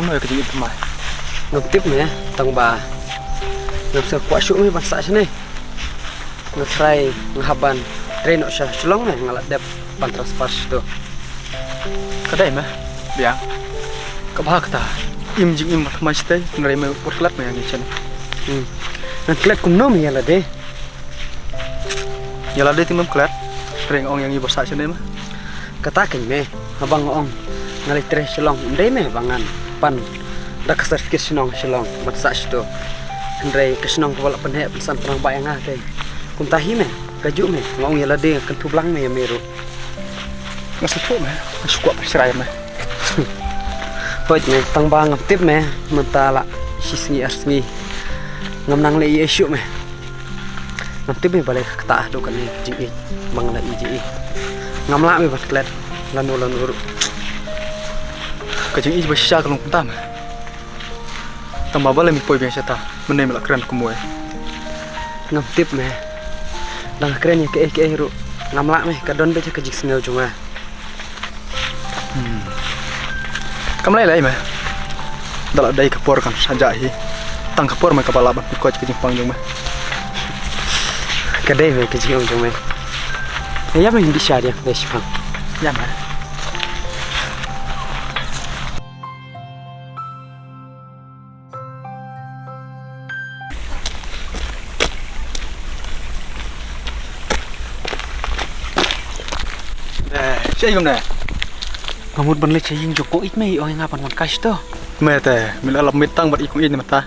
nơi cái gì thế mày ngập tiếp mẹ tầng bà ngập sơ quá xuống mấy bản xã thế này ngập trai ngập haban trai nọ sah selong này ngalat dep ban transfer tu cái đây mà biang cái bah kata im jing im macam macam tu ngerai me urkelat me yang icen nanti kelat kumnom ya lah deh ya lah deh timam kelat reng ong yang ibu sak cene mah katakan me abang ong ngalit trai selong ndai me bangan pan dak sertifikat selong mat sak tu ndai kesenong kepala penhek pesan perang bayang ah deh kuntahi me kaju me ngong ya lah deh kentu blang me ya meru masuk tu me masuk kuat serai me Poi me tang ba ngap tip me mentala sisngi arsngi ngam nang le isu me ngap tip me balik kata do kan ni ji bang la iji ngam la me bat klet lanu uru cái chuyện ibu sisa kalau kita me tambah balik mi poi biasa ta menem la keren kumue ngap tip me dang keren ya ke ru ngam la me kadon be ke jik sneu cuma kamu lagi mah dalam day kapur kan saja hi tang kapur mah kepala ban ikut ke Jepang jong mah kedai me ke jong me ya me hindi syariah ke Jepang ya mah siapa yang mana ngamut ban le chaying joko it me oi ngapan wan kash to me te mila lam mitang bat ikung ini mata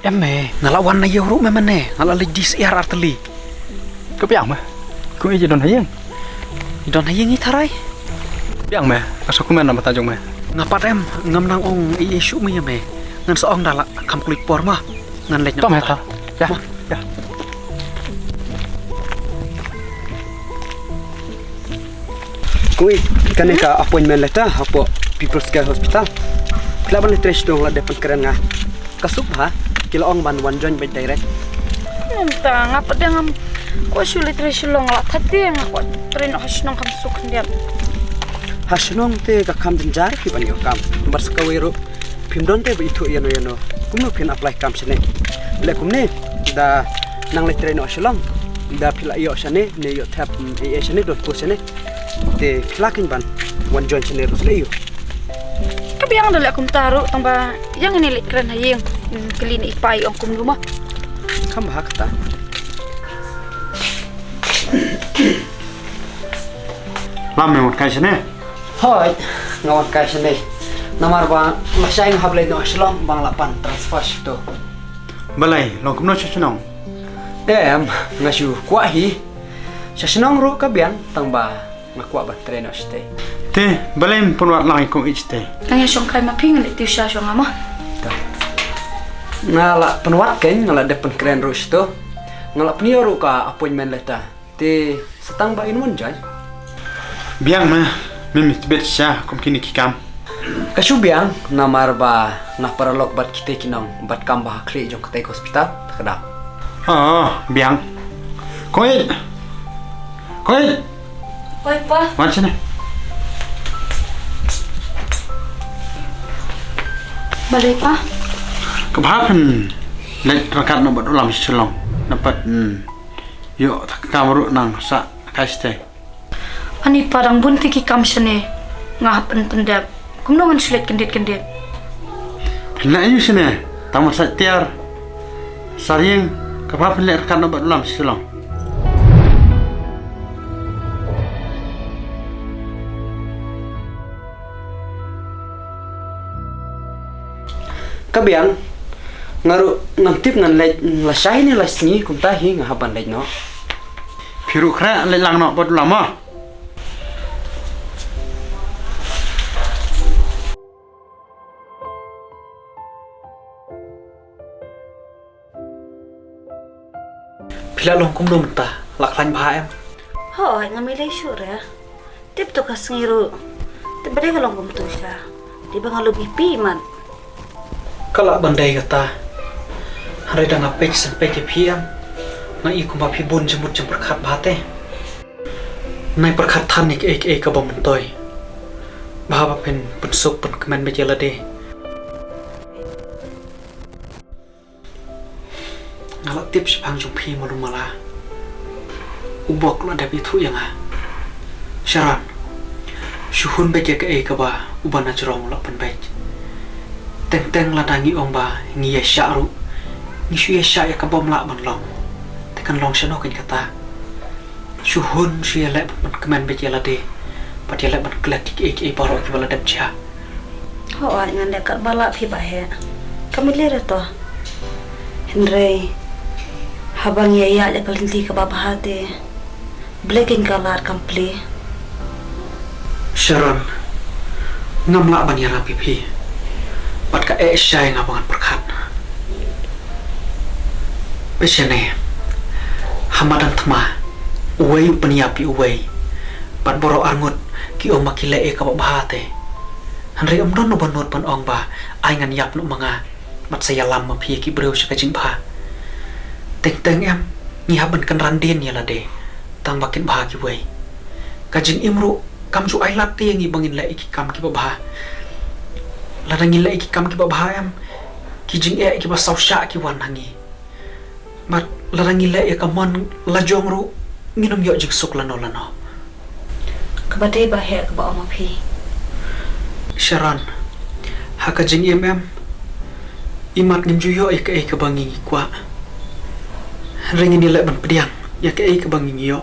em me ngalawan na yoro me mane ngala le dis er arteli kepiang mah kung iji don hayang don hayang i tharai piang mah asok kumen nama tajong mah ngapat em ngam nang ong i isu me ya me ngan soong dala kam kulit por mah ngan lek to me ta ya ya kui kaneka appointment letter apo People's Care Hospital kelaban letres dong la depan keren ngah kasup ha kila ong ban wan join by direct entah ngapa dia ngam ko sulit resilong la thati ngako train hasnong kam suk ndiam hasnong te ka kam jar ki ban yo kam bar skawero pimdon te bi thu yano kumno pin apply kam sene le kumne da nang le train hasnong da pila yo sane ne yo tap e sane dot ko sane te plakin ban wan join sene ros le yo kabiang dala kum taru tamba yang ini lek keren hayeng klinik pai ong kum rumah kam bah kata lam me mot kai sene hoi ngawan kai sene namar ba masaing hable no aslam bang lapan transfer to balai lo kumno chunong em ngasu kwa hi sasnong ru kabian tangba ngakwa ba trainer stay te balai pun wat lang ikung ijte nang song kai ma ping ni tiusha song ama ngala penwat ken ngala depan keren ru to ngala pnio ru ka appointment letter te setang ba inmun jai biang mah mimi tibet sya kum kini kikam kasu biang namar ba na paralog bat kite kinong bat kam ba kre jong kate hospital kada biang koi oi pa macam ni balai pa kebahapan lek rakat nak buat ulam selong dapat yuk kamu nang sa kaiste ani parang bunti ki kam sene ngapan pendap kumno ngan sulit kendit nak ayu sini tamat sa tiar saring kebahapan lek rakat nak buat ulam selong kabiang ngaru ngantip ngan la shai ni la sngi kum ta hi ngahaban lek no Piru kera lek lang nak buat ulam ah pila long kum dum ta laklan ba em hoi ngamilai syura tip to kasngiru tibade kalong kum tu sha di bangalu pipi man kala bandai kata hari dah ngapek sampai ke piam na iku ma pi bun jemut jempur khat bate nai perkhat than ik ka bom toy bahwa pen pensuk pen kemen bejala de ngalak tip sepang jumpi malu malah ubok lo ada bitu yang Sharon suhun baik ke ba uban najrong lo penbaik teng ladangi ong ba ngi syaru ngi sya ya kabom la ban long tekan long shano kin kata suhun sia le ban kemen baik la de pat ya le ban klat ki baro ki bala dap cha ho ngan dekat balak phi bahe kami lera to Henry habang ya kalinti ka babahate blekin kalar kample Sharon ngam la ban ya rapi phi pat ka syai ngabangan perkat besene hamadan tma uwei peniapi uwei pat boro angut ki o makile ka bahate Henry don no banot pan ong ba ai ngan yap no manga mat saya lam ma phi ki breu sa ka jing pha teng em ni haban kan randen ya la de tang bakin bah ki wei ka jing imru kam su ai lat ti ngi bangin la iki kam ki ba la dangi la iki kam ki ba em ki jing ki ba sau sha ki wan hangi mat la dangi la ka mon la jong ru nginum yo jik suk lano kabate bahe ka ba ma phi Sharon haka jing em imat ngim ju yo ka bangi kwa ringin ni la ban pediang ya ka bangi yo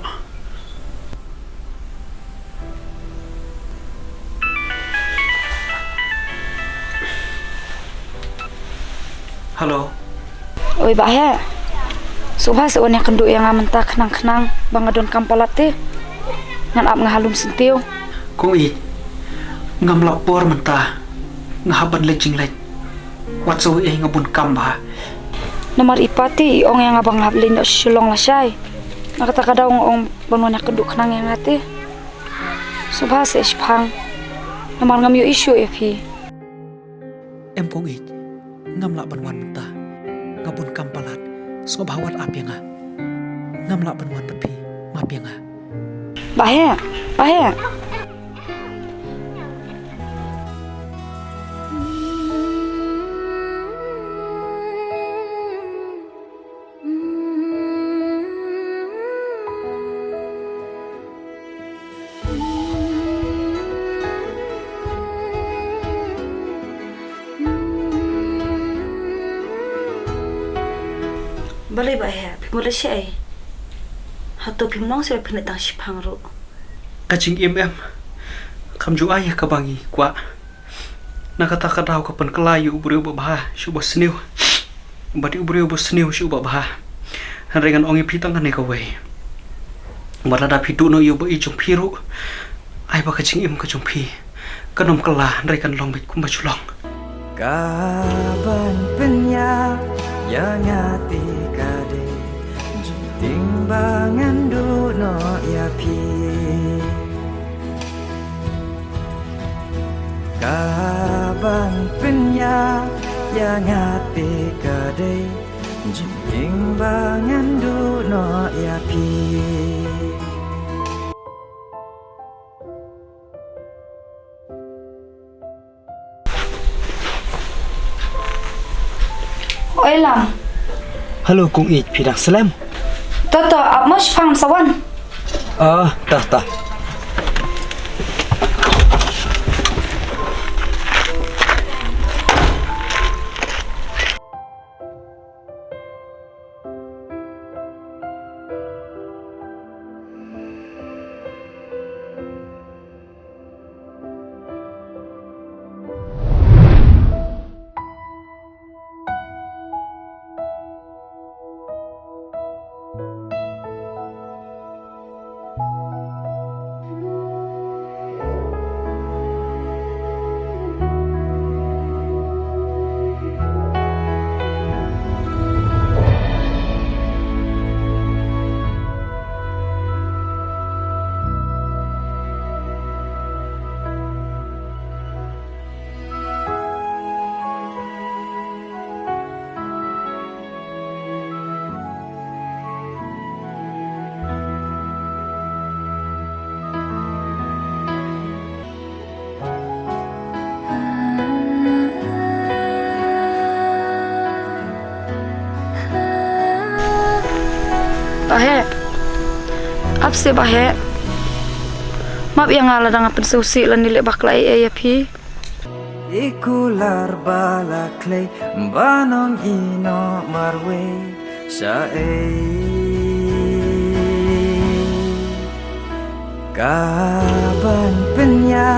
Halo. Oi bahe. Subha se onya kendu yang amenta kenang-kenang bangadon kampalat te. Ngan ap ngahalum sentiu. Kung i ngam lapor mentah ngahaban lejing lej. Wat so ngabun kamba. Nomor ipati ong yang abang hablin yo shulong lasai. Nakata kada ong banwanya kendu kenang yang ate. Subha se ispang. Nomor ngam yo isu efi. Em kung i ngam la banwan mentah ngabun kampalat so bawat api nga ngam la banwan bepi mapi nga Bahe. balai bahe mula syai hatu pimnong se pinat tang sipang ru kacing em kam ju ayah ka bangi kwa nakata kadau ka pen kelayu ubreu babah syuba seniu bati ubreu bo seniu syuba bah hanrengan ongi pitang kan ka wei marada pitu no yo bo i jong piru ai ba kacing em ka jong pi kanom kala hanrekan long bit kum bachulong kaban penya yang hati kade timbangan duno ya pi kaban penya yang hati kade timbangan duno ya pi Oi lam. Halo kung i pidang salam Toto ap mo shpang sawan. Tah maaf se bahe. Maaf yang ngala dengan pensusi lan nilai bakla ya pi. Ikular balaklay banong ino marwe sa kaban penya